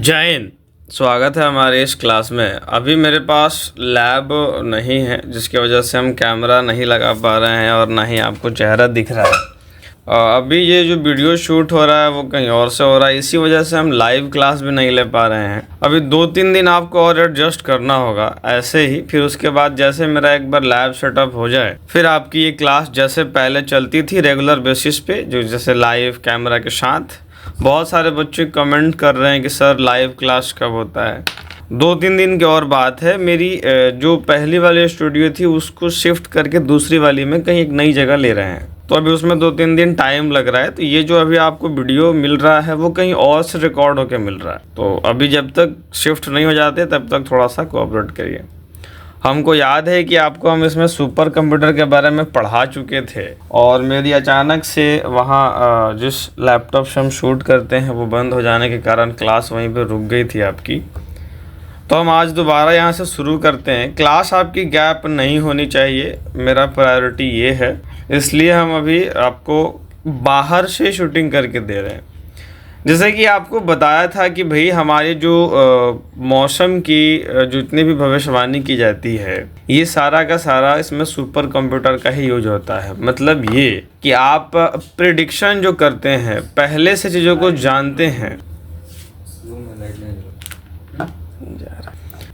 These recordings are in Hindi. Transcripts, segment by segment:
जय हिंद। स्वागत है हमारे इस क्लास में। अभी मेरे पास लैब नहीं है, जिसकी वजह से हम कैमरा नहीं लगा पा रहे हैं और ना ही आपको चेहरा दिख रहा है। अभी ये जो वीडियो शूट हो रहा है वो कहीं और से हो रहा है, इसी वजह से हम लाइव क्लास भी नहीं ले पा रहे हैं। अभी 2-3 दिन आपको और एडजस्ट करना होगा ऐसे ही। फिर उसके बाद जैसे मेरा एक बार लैब सेटअप हो जाए, फिर आपकी ये क्लास जैसे पहले चलती थी रेगुलर बेसिस पे, जो जैसे लाइव कैमरा के साथ। बहुत सारे बच्चे कमेंट कर रहे हैं कि सर लाइव क्लास कब होता है। 2-3 दिन की और बात है। मेरी जो पहली वाली स्टूडियो थी उसको शिफ्ट करके दूसरी वाली में कहीं एक नई जगह ले रहे हैं, तो अभी उसमें 2-3 दिन टाइम लग रहा है। तो ये जो अभी आपको वीडियो मिल रहा है वो कहीं और से रिकॉर्ड होकर मिल रहा है। तो अभी जब तक शिफ्ट नहीं हो जाते तब तक थोड़ा सा कोऑपरेट करिए। हमको याद है कि आपको हम इसमें सुपर कंप्यूटर के बारे में पढ़ा चुके थे, और मेरी अचानक से वहाँ जिस लैपटॉप से हम शूट करते हैं वो बंद हो जाने के कारण क्लास वहीं पे रुक गई थी आपकी। तो हम आज दोबारा यहाँ से शुरू करते हैं। क्लास आपकी गैप नहीं होनी चाहिए, मेरा प्रायोरिटी ये है, इसलिए हम अभी आपको बाहर से शूटिंग करके दे रहे हैं। जैसे कि आपको बताया था कि भाई हमारे जो मौसम की जितनी भी भविष्यवाणी की जाती है, ये सारा का सारा इसमें सुपर कंप्यूटर का ही यूज होता है। मतलब ये कि आप प्रिडिक्शन जो करते हैं, पहले से चीज़ों को जानते हैं।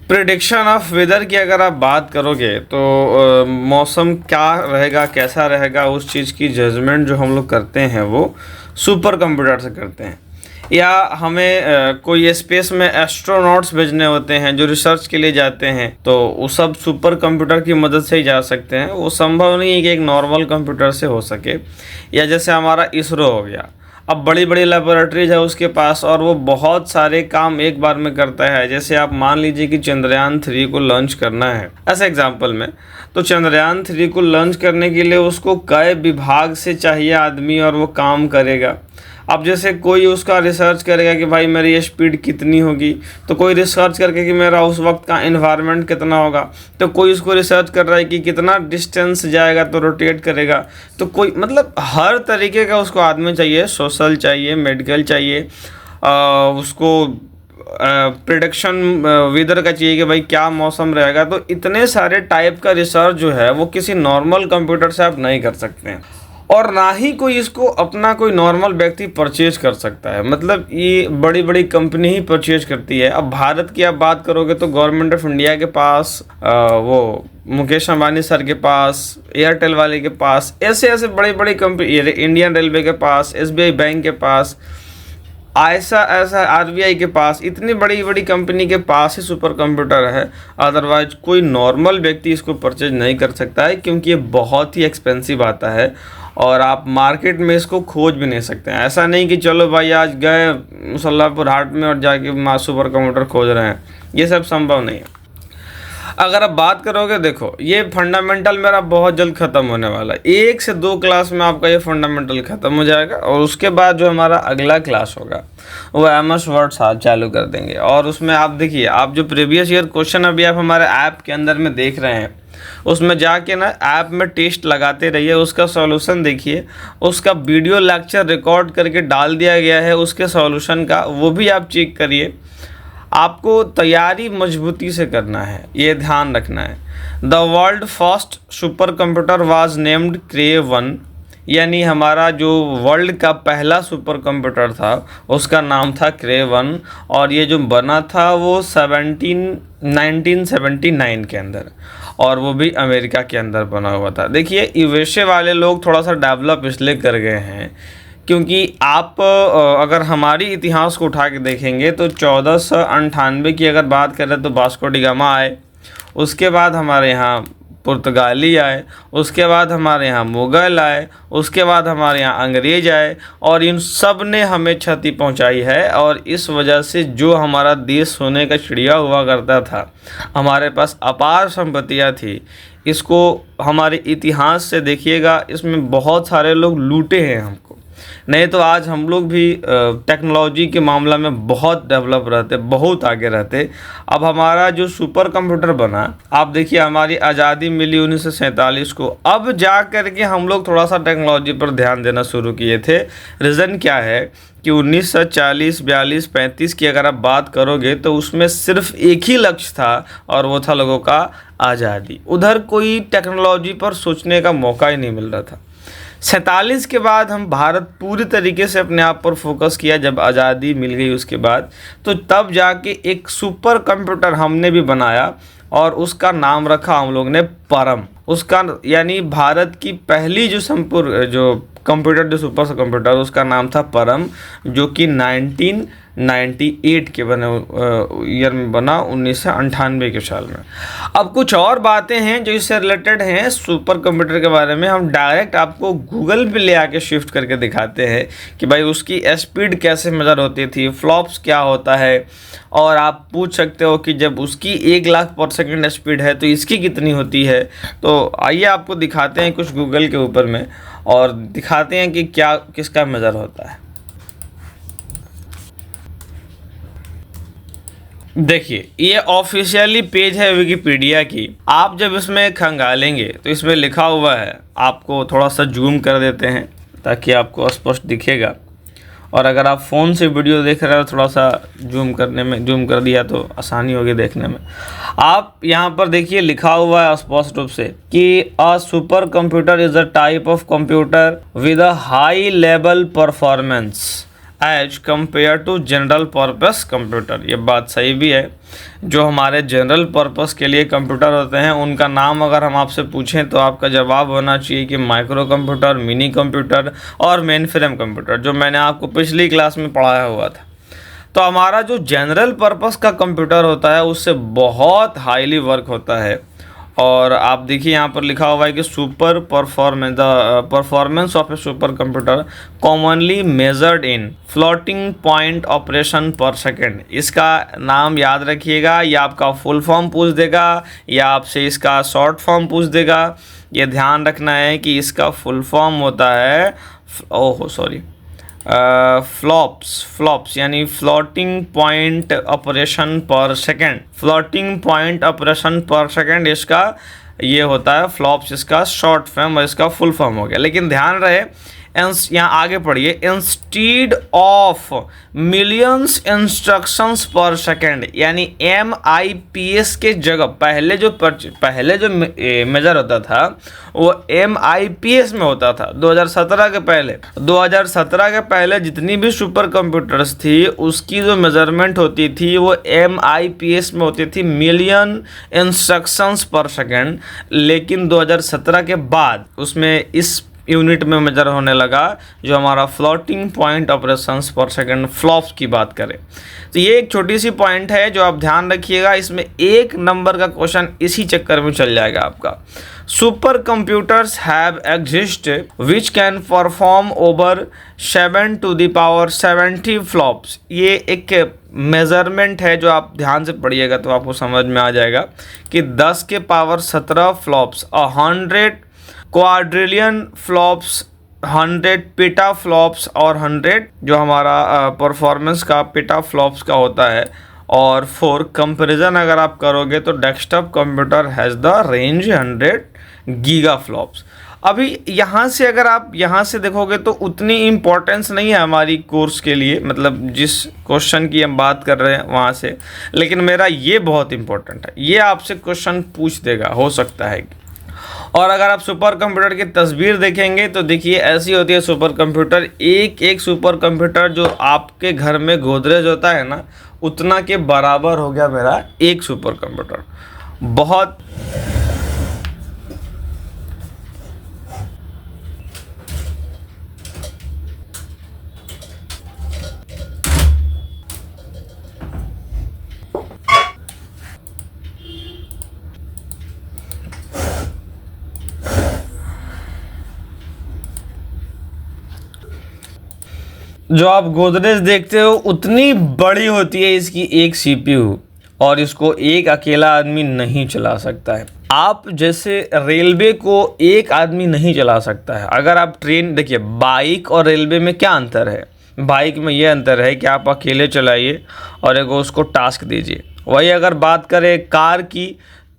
प्रिडिक्शन ऑफ वेदर की अगर आप बात करोगे तो मौसम क्या रहेगा, कैसा रहेगा, उस चीज़ की जजमेंट जो हम लोग करते हैं वो सुपर कंप्यूटर से करते हैं। या हमें कोई स्पेस में एस्ट्रोनॉट्स भेजने होते हैं जो रिसर्च के लिए जाते हैं, तो वो सब सुपर कंप्यूटर की मदद से ही जा सकते हैं। वो संभव नहीं है कि एक नॉर्मल कंप्यूटर से हो सके। या जैसे हमारा इसरो हो गया, अब बड़ी बड़ी लेबोरेटरीज है उसके पास, और वो बहुत सारे काम एक बार में करता है। जैसे आप मान लीजिए कि चंद्रयान 3 को लॉन्च करना है ऐसे एग्जांपल में, तो चंद्रयान 3 को लॉन्च करने के लिए उसको कई विभाग से चाहिए आदमी, और वो काम करेगा। अब जैसे कोई उसका रिसर्च करेगा कि भाई मेरी ये स्पीड कितनी होगी, तो कोई रिसर्च करके कि मेरा उस वक्त का इन्वायरमेंट कितना होगा, तो कोई उसको रिसर्च कर रहा है कि कितना डिस्टेंस जाएगा तो रोटेट करेगा। तो कोई मतलब हर तरीके का उसको आदमी चाहिए, सोशल चाहिए, मेडिकल चाहिए, उसको प्रिडिक्शन वेदर का चाहिए कि भाई क्या मौसम रहेगा। तो इतने सारे टाइप का रिसर्च जो है वो किसी नॉर्मल कंप्यूटर से आप नहीं कर सकते हैं, और ना ही कोई इसको अपना कोई नॉर्मल व्यक्ति परचेज कर सकता है। मतलब ये बड़ी बड़ी कंपनी ही परचेज करती है। अब भारत की आप बात करोगे तो गवर्नमेंट ऑफ इंडिया के पास, वो मुकेश अंबानी सर के पास, एयरटेल वाले के पास, ऐसे ऐसे बड़ी बड़ी कंपनी, इंडियन रेलवे के पास, SBI बैंक के पास, ऐसा RBI के पास, इतनी बड़ी बड़ी कंपनी के पास ही सुपर कंप्यूटर है। अदरवाइज कोई नॉर्मल व्यक्ति इसको परचेज नहीं कर सकता है, क्योंकि ये बहुत ही एक्सपेंसिव आता है और आप मार्केट में इसको खोज भी नहीं सकते हैं। ऐसा नहीं कि चलो भाई आज गए मुसल्लापुर हाट में और जाके सुपर कंप्यूटर खोज रहे हैं, ये सब संभव नहीं है। अगर आप बात करोगे, देखो ये फंडामेंटल मेरा बहुत जल्द ख़त्म होने वाला है। 1 से 2 क्लास में आपका ये फंडामेंटल ख़त्म हो जाएगा, और उसके बाद जो हमारा अगला क्लास होगा वो MS वर्ड साहब चालू कर देंगे। और उसमें आप देखिए, आप जो प्रीवियस ईयर क्वेश्चन अभी आप हमारे ऐप के अंदर में देख रहे हैं, उसमें जाके ना ऐप में टेस्ट लगाते रहिए, उसका सॉल्यूशन देखिए। उसका वीडियो लेक्चर रिकॉर्ड करके डाल दिया गया है उसके सॉल्यूशन का, वो भी आप चेक करिए। आपको तैयारी मजबूती से करना है, ये ध्यान रखना है। The world first super computer was named Cray 1, यानी हमारा जो वर्ल्ड का पहला सुपर कंप्यूटर था उसका नाम था क्रे 1, और ये जो बना था वो 1979 के अंदर, और वो भी अमेरिका के अंदर बना हुआ था। देखिए USA वाले लोग थोड़ा सा डेवलप इसलिए कर गए हैं क्योंकि आप अगर हमारी इतिहास को उठा के देखेंगे तो 1498 की अगर बात करें तो वास्को डी गामा आए, उसके बाद हमारे यहाँ पुर्तगाली आए, उसके बाद हमारे यहाँ मुग़ल आए, उसके बाद हमारे यहाँ अंग्रेज आए, और इन सब ने हमें क्षति पहुंचाई है। और इस वजह से जो हमारा देश सोने का चिड़िया हुआ करता था, हमारे पास अपार संपत्तियाँ थी, इसको हमारे इतिहास से देखिएगा, इसमें बहुत सारे लोग लूटे हैं हमको। नहीं तो आज हम लोग भी टेक्नोलॉजी के मामला में बहुत डेवलप रहते, बहुत आगे रहते। अब हमारा जो सुपर कंप्यूटर बना, आप देखिए हमारी आज़ादी मिली 1947 को, अब जा कर के हम लोग थोड़ा सा टेक्नोलॉजी पर ध्यान देना शुरू किए थे। रीज़न क्या है कि 1940, 42, 35 की अगर आप बात करोगे तो उसमें सिर्फ एक ही लक्ष्य था और वो था लोगों का आज़ादी। उधर कोई टेक्नोलॉजी पर सोचने का मौका ही नहीं मिल रहा था। 47 के बाद हम भारत पूरी तरीके से अपने आप पर फोकस किया, जब आज़ादी मिल गई उसके बाद, तो तब जाके एक सुपर कंप्यूटर हमने भी बनाया और उसका नाम रखा हम लोग ने परम। उसका यानी भारत की पहली जो कंप्यूटर, जो सुपर कंप्यूटर, उसका नाम था परम, जो कि 1998 के ईयर में बना, 1998 के साल में। अब कुछ और बातें हैं जो इससे रिलेटेड हैं सुपर कंप्यूटर के बारे में। हम डायरेक्ट आपको गूगल पे ले आके शिफ्ट करके दिखाते हैं कि भाई उसकी स्पीड कैसे मेजर होती थी, फ्लॉप्स क्या होता है। और आप पूछ सकते हो कि जब उसकी 1,00,000 पर सेकेंड स्पीड है तो इसकी कितनी होती है। तो आइए आपको दिखाते हैं कुछ गूगल के ऊपर में और दिखाते हैं कि क्या किसका मेजर होता है। देखिए, ये ऑफिशियली पेज है विकिपीडिया की। आप जब इसमें खंगालेंगे तो इसमें लिखा हुआ है, आपको थोड़ा सा जूम कर देते हैं ताकि आपको स्पष्ट दिखेगा। और अगर आप फ़ोन से वीडियो देख रहे हो, थोड़ा सा जूम कर दिया तो आसानी होगी देखने में। आप यहाँ पर देखिए लिखा हुआ है स्पष्ट रूप से कि a super computer is a type of computer with a high level performance as compare to general purpose computer. ये बात सही भी है। जो हमारे जनरल पर्पस के लिए कंप्यूटर होते हैं उनका नाम अगर हम आपसे पूछें तो आपका जवाब होना चाहिए कि माइक्रो कंप्यूटर, मिनी कंप्यूटर और मेन फ्रेम कंप्यूटर, जो मैंने आपको पिछली क्लास में पढ़ाया हुआ था। तो हमारा जो जनरल पर्पस का कंप्यूटर होता है उससे बहुत हाईली वर्क होता है। और आप देखिए यहाँ पर लिखा हुआ है कि super performance of A super computer commonly measured in floating point operation पर सेकेंड। इसका नाम याद रखिएगा, या आपका फुल फॉर्म पूछ देगा या आपसे इसका शॉर्ट फॉर्म पूछ देगा। ये ध्यान रखना है कि इसका फुल फॉर्म होता है फ्लॉप्स यानी फ्लोटिंग पॉइंट ऑपरेशन पर सेकेंड। फ्लोटिंग पॉइंट ऑपरेशन पर सेकेंड इसका ये होता है फ्लॉप्स, इसका शॉर्ट फॉर्म और इसका फुल फॉर्म हो गया। लेकिन ध्यान रहे, यहाँ आगे पढ़िए, इंस्टीड ऑफ मिलियंस इंस्ट्रक्शंस पर सेकेंड, यानी MIPS के जगह पहले जो मेजर होता था वो MIPS में होता था 2017 के पहले जितनी भी सुपर कंप्यूटर्स थी उसकी जो मेजरमेंट होती थी वो MIPS में होती थी, मिलियन इंस्ट्रक्शंस पर सेकेंड। लेकिन 2017 के बाद उसमें इस यूनिट में मेजर होने लगा, जो हमारा फ्लोटिंग पॉइंट ऑपरेशंस पर सेकंड फ्लॉप्स की बात करें। तो ये एक छोटी सी पॉइंट है जो आप ध्यान रखिएगा, इसमें 1 नंबर का क्वेश्चन इसी चक्कर में चल जाएगा आपका। Super computers have exist which can perform over 7 to the power 70 flops. ये एक मेजरमेंट है जो आप ध्यान से पढ़िएगा तो आपको समझ में आ जाएगा कि 10 के power 17 flops, 100 quadrillion flops, 100 PETA flops और 100 जो हमारा परफॉर्मेंस का पेटा फ्लॉप्स का होता है। और फॉर कंपैरिजन अगर आप करोगे तो desktop computer has the range 100 giga flops. अभी यहाँ से अगर आप यहाँ से देखोगे तो उतनी इम्पोर्टेंस नहीं है हमारी कोर्स के लिए, मतलब जिस क्वेश्चन की हम बात कर रहे हैं वहाँ से, लेकिन मेरा ये बहुत इम्पोर्टेंट है, ये आपसे क्वेश्चन पूछ देगा, हो सकता है। और अगर आप सुपर कंप्यूटर की तस्वीर देखेंगे तो देखिए ऐसी होती है सुपर कंप्यूटर। एक सुपर कंप्यूटर जो आपके घर में गोदरेज होता है ना, उतना के बराबर हो गया मेरा एक सुपर कंप्यूटर। बहुत जो आप गोदरेज देखते हो उतनी बड़ी होती है इसकी एक CPU, और इसको एक अकेला आदमी नहीं चला सकता है। आप जैसे रेलवे को एक आदमी नहीं चला सकता है। अगर आप ट्रेन देखिए, बाइक और रेलवे में क्या अंतर है? बाइक में ये अंतर है कि आप अकेले चलाइए और एक उसको टास्क दीजिए। वही अगर बात करें कार की,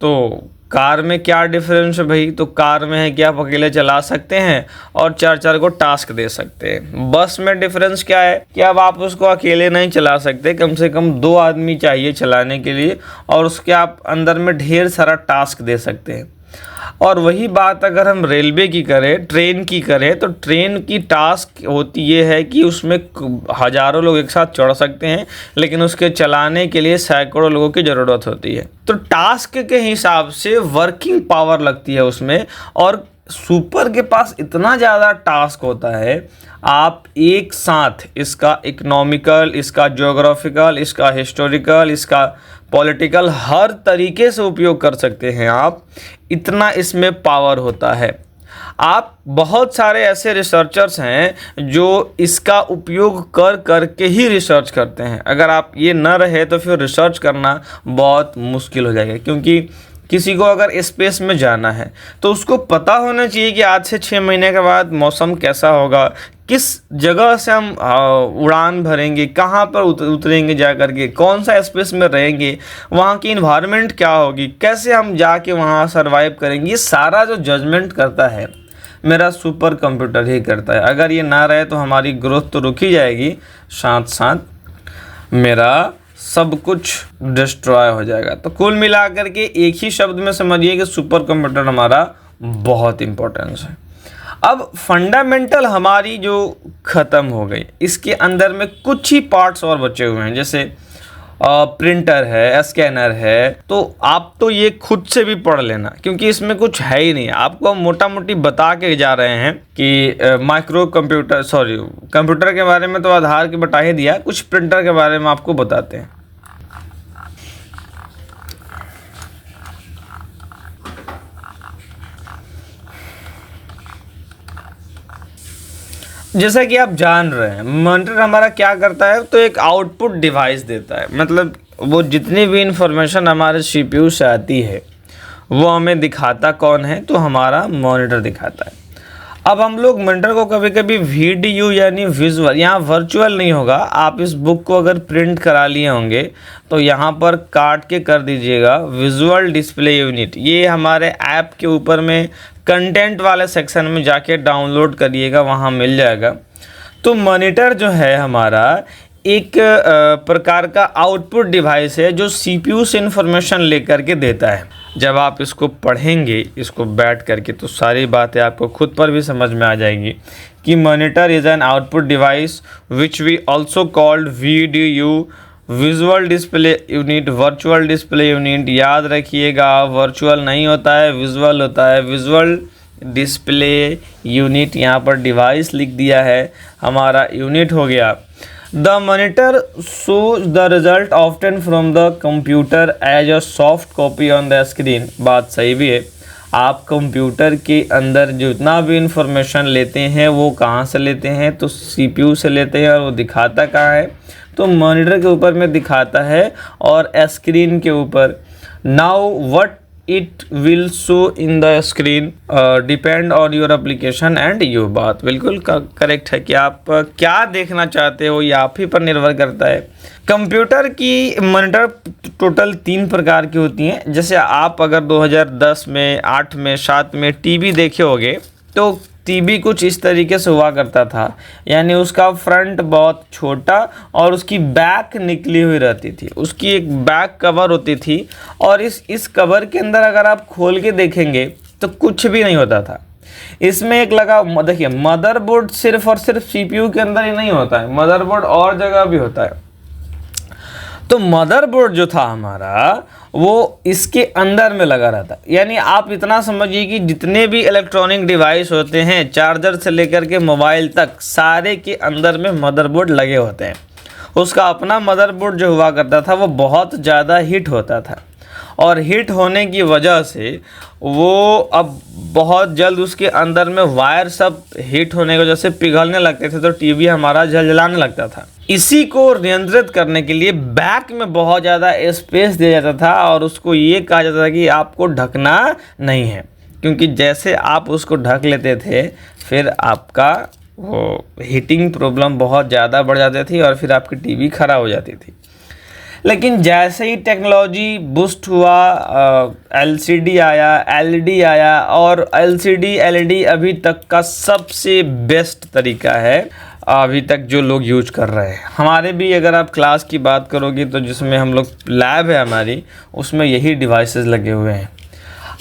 तो कार में क्या डिफरेंस है भाई? तो कार में है कि आप अकेले चला सकते हैं और चार चार को टास्क दे सकते हैं। बस में डिफरेंस क्या है कि अब आप उसको अकेले नहीं चला सकते, कम से कम 2 आदमी चाहिए चलाने के लिए, और उसके आप अंदर में ढेर सारा टास्क दे सकते हैं। और वही बात अगर हम रेलवे की करें, ट्रेन की करें, तो ट्रेन की टास्क होती ये है कि उसमें हज़ारों लोग एक साथ चढ़ सकते हैं, लेकिन उसके चलाने के लिए सैकड़ों लोगों की ज़रूरत होती है। तो टास्क के हिसाब से वर्किंग पावर लगती है उसमें, और सुपर के पास इतना ज़्यादा टास्क होता है, आप एक साथ इसका इकोनॉमिकल, इसका ज्योग्राफिकल, इसका हिस्टोरिकल, इसका पॉलिटिकल, हर तरीके से उपयोग कर सकते हैं आप, इतना इसमें पावर होता है। आप बहुत सारे ऐसे रिसर्चर्स हैं जो इसका उपयोग कर करके ही रिसर्च करते हैं। अगर आप ये न रहे तो फिर रिसर्च करना बहुत मुश्किल हो जाएगा, क्योंकि किसी को अगर स्पेस में जाना है तो उसको पता होना चाहिए कि आज से 6 महीने के बाद मौसम कैसा होगा, किस जगह से हम उड़ान भरेंगे, कहाँ पर उतरेंगे जा कर के, कौन सा स्पेस में रहेंगे, वहाँ की इन्वायरमेंट क्या होगी, कैसे हम जाके वहाँ सरवाइव करेंगे। ये सारा जो जजमेंट करता है मेरा सुपर कंप्यूटर ही करता है। अगर ये ना रहे तो हमारी ग्रोथ तो रुक ही जाएगी, साथ साथ मेरा सब कुछ डिस्ट्रॉय हो जाएगा। तो कुल मिलाकर के एक ही शब्द में समझिए कि सुपर कंप्यूटर हमारा बहुत इम्पोर्टेंस है। अब फंडामेंटल हमारी जो ख़त्म हो गई, इसके अंदर में कुछ ही पार्ट्स और बचे हुए हैं, जैसे प्रिंटर है, स्कैनर है। तो आप तो ये खुद से भी पढ़ लेना, क्योंकि इसमें कुछ है ही नहीं। आपको हम मोटा मोटी बता के जा रहे हैं कि माइक्रो कंप्यूटर, सॉरी, कंप्यूटर के बारे में तो आधार के बता ही दिया, कुछ प्रिंटर के बारे में आपको बताते हैं। जैसा कि आप जान रहे हैं, मॉनिटर हमारा क्या करता है, तो एक आउटपुट डिवाइस देता है। मतलब वो जितनी भी इंफॉर्मेशन हमारे सीपीयू से आती है वो हमें दिखाता कौन है, तो हमारा मॉनिटर दिखाता है। अब हम लोग मॉनिटर को कभी कभी वीडीयू यानी विजुअल, यहाँ वर्चुअल नहीं होगा। आप इस बुक को अगर प्रिंट करा लिए होंगे तो यहाँ पर काट के कर दीजिएगा विजुअल डिस्प्ले यूनिट। ये हमारे ऐप के ऊपर में कंटेंट वाले सेक्शन में जाके डाउनलोड करिएगा, वहाँ मिल जाएगा। तो मॉनिटर जो है हमारा एक प्रकार का आउटपुट डिवाइस है जो सीपीयू से इंफॉर्मेशन लेकर के देता है। जब आप इसको पढ़ेंगे, इसको बैठ करके, तो सारी बातें आपको खुद पर भी समझ में आ जाएगी कि monitor is an output device which we also called VDU, visual display unit, virtual display unit. याद रखिएगा, वर्चुअल नहीं होता है, विजुअल होता है। विजुअल डिस्प्ले यूनिट, यहाँ पर डिवाइस लिख दिया है, हमारा यूनिट हो गया। The monitor shows the result often from the computer as a soft copy on the screen। बात सही भी है। आप कंप्यूटर के अंदर जितना भी इंफॉर्मेशन लेते हैं वो कहाँ से लेते हैं, तो सीपीयू से लेते हैं, और वो दिखाता कहाँ है, तो मॉनिटर के ऊपर में दिखाता है और स्क्रीन के ऊपर। Now what it will show in the screen depend on your application and you. बात बिल्कुल करेक्ट है कि आप क्या देखना चाहते हो, ये आप ही पर निर्भर करता है। कंप्यूटर की मॉनिटर टोटल 3 प्रकार की होती हैं। जैसे आप अगर 2010 में, 8 में, 7 में टीवी देखे होंगे, तो टीवी कुछ इस तरीके से हुआ करता था, यानी उसका फ्रंट बहुत छोटा और उसकी बैक निकली हुई रहती थी। उसकी एक बैक कवर होती थी, और इस कवर के अंदर अगर आप खोल के देखेंगे तो कुछ भी नहीं होता था। इसमें एक लगा, देखिए, मदरबोर्ड सिर्फ और सिर्फ सीपीयू के अंदर ही नहीं होता है, मदरबोर्ड और जगह भी होता है। तो मदरबोर्ड जो था हमारा, वो इसके अंदर में लगा रहता। यानी आप इतना समझिए कि जितने भी इलेक्ट्रॉनिक डिवाइस होते हैं, चार्जर से लेकर के मोबाइल तक, सारे के अंदर में मदरबोर्ड लगे होते हैं। उसका अपना मदरबोर्ड जो हुआ करता था वो बहुत ज़्यादा हीट होता था, और हीट होने की वजह से वो अब बहुत जल्द उसके अंदर में वायर सब हीट होने की वजह से पिघलने लगते थे, तो टीवी हमारा झलझलाने लगता था। इसी को नियंत्रित करने के लिए बैक में बहुत ज़्यादा स्पेस दिया जाता था, और उसको ये कहा जाता था कि आपको ढकना नहीं है, क्योंकि जैसे आप उसको ढक लेते थे फिर आपका वो हीटिंग प्रॉब्लम बहुत ज़्यादा बढ़ जाती थी, और फिर आपकी टीवी ख़राब हो जाती थी। लेकिन जैसे ही टेक्नोलॉजी बूस्ट हुआ, एलसीडी आया, एलईडी आया, और एलसीडी एलईडी अभी तक का सबसे बेस्ट तरीका है अभी तक जो लोग यूज कर रहे हैं। हमारे भी अगर आप क्लास की बात करोगे तो जिसमें हम लोग लैब है हमारी, उसमें यही डिवाइसेस लगे हुए हैं।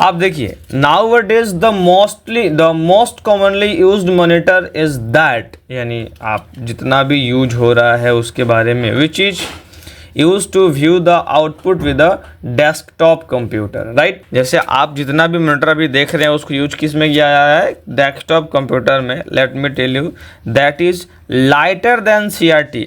आप देखिए, now days the most commonly used monitor is that, यानी आप जितना भी यूज हो रहा है उसके बारे में, which is use to view the output with a desktop computer, right. जैसे आप जितना भी मॉनिटर अभी देख रहे हैं उसको यूज किस में किया जा रहा है, डेस्कटॉप कंप्यूटर में। Let me tell you that is lighter than CRT.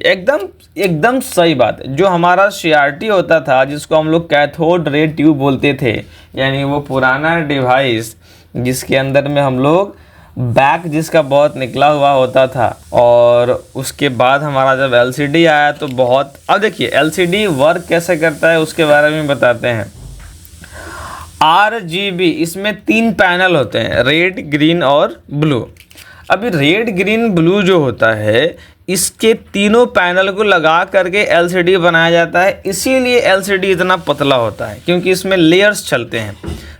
एकदम सही बात है। जो हमारा सीआरटी होता था, जिसको हम लोग कैथोड रे ट्यूब बोलते थे, यानी वो पुराना डिवाइस जिसके अंदर में हम लोग बैक जिसका बहुत निकला हुआ होता था, और उसके बाद हमारा जब एलसीडी आया तो बहुत। अब देखिए एलसीडी वर्क कैसे करता है उसके बारे में बताते हैं। आरजीबी, इसमें 3 पैनल होते हैं, रेड, ग्रीन और ब्लू। अभी रेड, ग्रीन, ब्लू जो होता है, इसके तीनों पैनल को लगा करके एलसीडी बनाया जाता है। इसीलिए एलसीडी इतना पतला होता है, क्योंकि इसमें लेयर्स चलते हैं।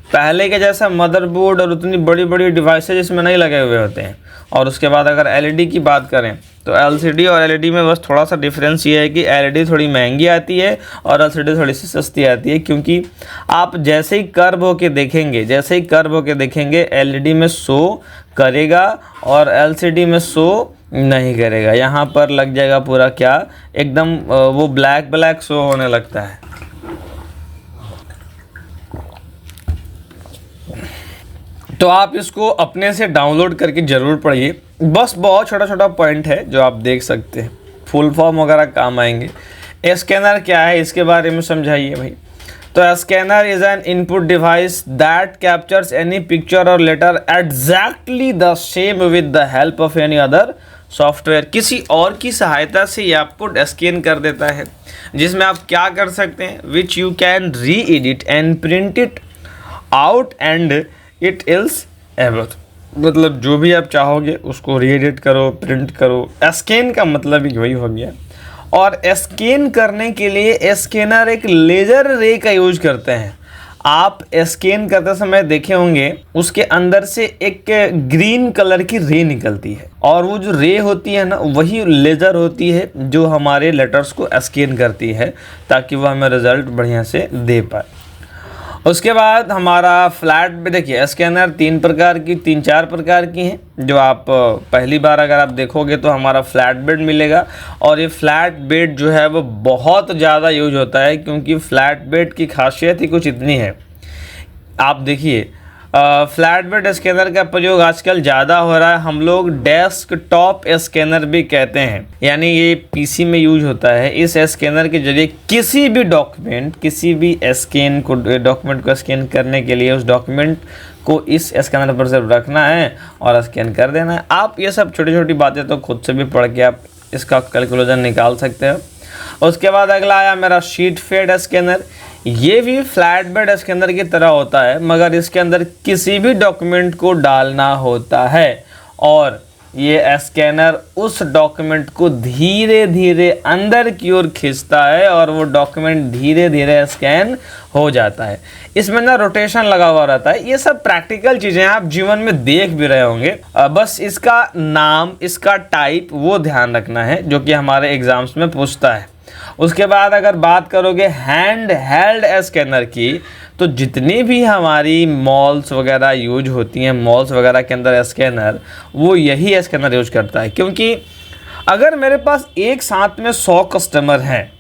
पहले के जैसा मदरबोर्ड और उतनी बड़ी बड़ी डिवाइसेज इसमें नहीं लगे हुए होते हैं। और उसके बाद अगर एलईडी की बात करें तो एलसीडी और एलईडी में बस थोड़ा सा डिफरेंस ये है कि एलईडी थोड़ी महंगी आती है और एलसीडी थोड़ी सी सस्ती आती है। क्योंकि आप जैसे ही कर्व होके देखेंगे एलईडी में शो करेगा और एलसीडी में शो नहीं करेगा। यहाँ पर लग जाएगा पूरा क्या, एकदम वो ब्लैक शो होने लगता है। तो आप इसको अपने से डाउनलोड करके ज़रूर पढ़िए। बस बहुत छोटा छोटा पॉइंट है जो आप देख सकते हैं, फुल फॉर्म वगैरह काम आएंगे। स्कैनर क्या है इसके बारे में समझाइए भाई। तो scanner is an input device that captures any picture और letter exactly the same with the help of any other software. किसी और की सहायता से ये आपको स्कैन कर देता है, जिसमें आप क्या कर सकते हैं, विच यू कैन री edit and print it out and it ills ever. मतलब जो भी आप चाहोगे उसको री एडिट करो, प्रिंट करो। स्कैन का मतलब ही वही हो गया। और स्कैन करने के लिए स्कैनर एक लेज़र रे का यूज करते हैं। आप स्कैन करते समय देखे होंगे उसके अंदर से एक ग्रीन कलर की रे निकलती है, और वो जो रे होती है ना, वही लेज़र होती है जो हमारे लेटर्स को स्कैन करती है, ताकि वो हमें रिजल्ट बढ़िया से दे पाए। उसके बाद हमारा फ्लैट बेड, देखिए स्कैनर 3-4 प्रकार की हैं। जो आप पहली बार अगर आप देखोगे तो हमारा फ्लैट बेड मिलेगा, और ये फ्लैट बेड जो है वो बहुत ज़्यादा यूज होता है, क्योंकि फ्लैट बेड की खासियत ही कुछ इतनी है। आप देखिए फ्लैट बेड स्कैनर का प्रयोग आजकल ज़्यादा हो रहा है। हम लोग डेस्कटॉप स्कैनर भी कहते हैं, यानी ये पीसी में यूज होता है। इस स्कैनर के जरिए किसी भी डॉक्यूमेंट को स्कैन करने के लिए उस डॉक्यूमेंट को इस स्कैनर पर से रखना है और स्कैन कर देना है। आप ये सब छोटी छोटी बातें तो खुद से भी पढ़ के आप इसका कैलकुलेशन निकाल सकते हो। उसके बाद अगला आया मेरा शीट फेड स्कैनर। ये भी फ्लैट बेड स्कैनर की तरह होता है, मगर इसके अंदर किसी भी डॉक्यूमेंट को डालना होता है, और ये स्कैनर उस डॉक्यूमेंट को धीरे धीरे अंदर की ओर खींचता है और वो डॉक्यूमेंट धीरे धीरे स्कैन हो जाता है। इसमें ना रोटेशन लगा हुआ रहता है। ये सब प्रैक्टिकल चीज़ें आप जीवन में देख भी रहे होंगे। बस इसका नाम, इसका टाइप वो ध्यान रखना है, जो कि हमारे एग्जाम्स में पूछता है। उसके बाद अगर बात करोगे हैंड हेल्ड स्कैनर की, तो जितनी भी हमारी मॉल्स वगैरह यूज होती हैं, मॉल्स वगैरह के अंदर स्कैनर, वो यही स्कैनर यूज करता है। क्योंकि अगर मेरे पास एक साथ में 100 कस्टमर हैं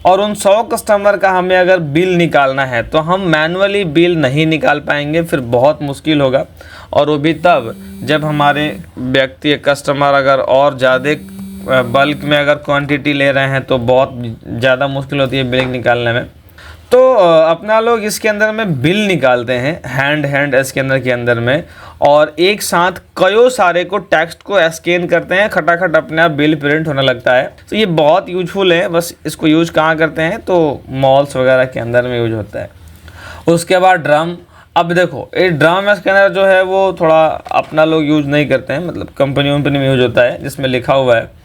और उन 100 कस्टमर का हमें अगर बिल निकालना है, तो हम मैनुअली बिल नहीं निकाल पाएंगे, फिर बहुत मुश्किल होगा। और वो भी तब जब हमारे व्यक्ति कस्टमर अगर और ज़्यादा बल्क में अगर क्वांटिटी ले रहे हैं तो बहुत ज़्यादा मुश्किल होती है बिल निकालने में। तो अपना लोग इसके अंदर में बिल निकालते हैं हैंड स्कैनर के अंदर में, और एक साथ कई सारे को टेक्स्ट को स्कैन करते हैं, खटाखट अपने आप बिल प्रिंट होने लगता है। तो ये बहुत यूजफुल है। बस इसको यूज कहाँ करते हैं, तो मॉल्स वगैरह के अंदर में यूज होता है। उसके बाद ड्रम। अब देखो ये ड्रम स्कैनर जो है वो थोड़ा अपना लोग यूज नहीं करते हैं, मतलब कंपनी में यूज होता है, जिसमें लिखा हुआ है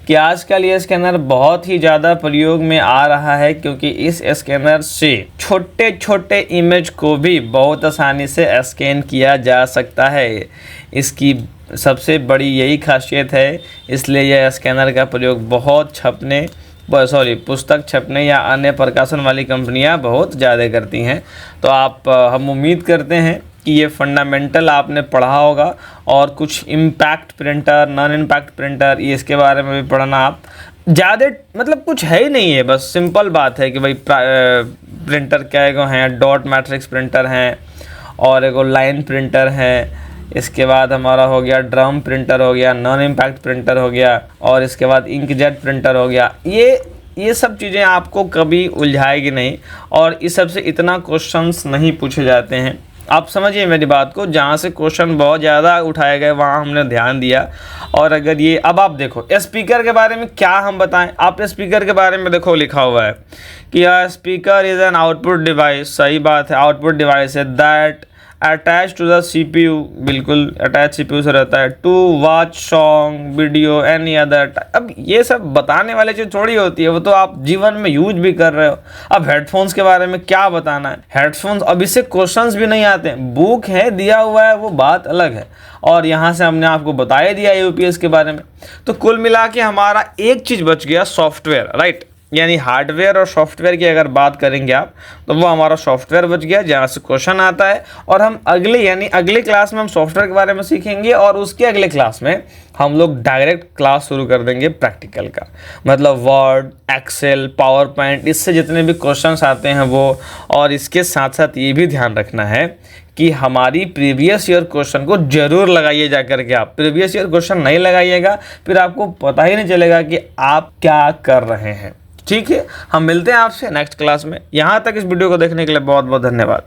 कि आजकल ये स्कैनर बहुत ही ज़्यादा प्रयोग में आ रहा है, क्योंकि इस स्कैनर से छोटे छोटे इमेज को भी बहुत आसानी से स्कैन किया जा सकता है। इसकी सबसे बड़ी यही खासियत है, इसलिए यह स्कैनर का प्रयोग बहुत पुस्तक छपने या अन्य प्रकाशन वाली कंपनियां बहुत ज़्यादा करती हैं। तो हम उम्मीद करते हैं कि ये फंडामेंटल आपने पढ़ा होगा, और कुछ impact printer, non impact printer, ये इसके बारे में भी पढ़ना। आप ज़्यादा मतलब कुछ है ही नहीं है, बस सिंपल बात है कि भाई प्रिंटर क्या एगो हैं, डॉट मैट्रिक्स प्रिंटर हैं, और एगो लाइन प्रिंटर है, इसके बाद हमारा हो गया ड्रम प्रिंटर हो गया, नॉन इम्पैक्ट प्रिंटर हो गया, और इसके बाद इंकजेट प्रिंटर हो गया। ये सब चीज़ें आपको कभी उलझाएगी नहीं, और इस सब से इतना क्वेश्चंस नहीं पूछे जाते हैं। आप समझिए मेरी बात को, जहाँ से क्वेश्चन बहुत ज़्यादा उठाए गए वहाँ हमने ध्यान दिया। और अगर ये अब आप देखो स्पीकर के बारे में क्या हम बताएं, आप स्पीकर के बारे में देखो लिखा हुआ है कि speaker is an output device. सही बात है, आउटपुट डिवाइस है that attach to the CPU, बिल्कुल अटैच CPU से रहता है, to watch song, video, any other. अब ये सब बताने वाली चीज़ थोड़ी होती है, वो तो आप जीवन में यूज भी कर रहे हो। अब हेडफोन्स के बारे में क्या बताना है, हेडफोन्स अब इससे क्वेश्चंस भी नहीं आते हैं, बुक है दिया हुआ है, वो बात अलग है, और यहाँ से हमने आपको बता ही दिया UPS के बारे में। तो कुल मिला के हमारा एक चीज़ बच गया, सॉफ्टवेयर, राइट। यानी हार्डवेयर और सॉफ्टवेयर की अगर बात करेंगे आप, तो वो हमारा सॉफ्टवेयर बच गया जहाँ से क्वेश्चन आता है। और हम अगले क्लास में हम सॉफ्टवेयर के बारे में सीखेंगे, और उसके अगले क्लास में हम लोग डायरेक्ट क्लास शुरू कर देंगे प्रैक्टिकल का, मतलब वर्ड, एक्सेल, पावर पॉइंट, इससे जितने भी क्वेश्चंस आते हैं वो। और इसके साथ साथ ये भी ध्यान रखना है कि हमारी प्रीवियस ईयर क्वेश्चन को जरूर लगाइए जा करके। आप प्रीवियस ईयर क्वेश्चन नहीं लगाइएगा, फिर आपको पता ही नहीं चलेगा कि आप क्या कर रहे हैं। ठीक है, हम मिलते हैं आपसे नेक्स्ट क्लास में। यहाँ तक इस वीडियो को देखने के लिए बहुत बहुत धन्यवाद।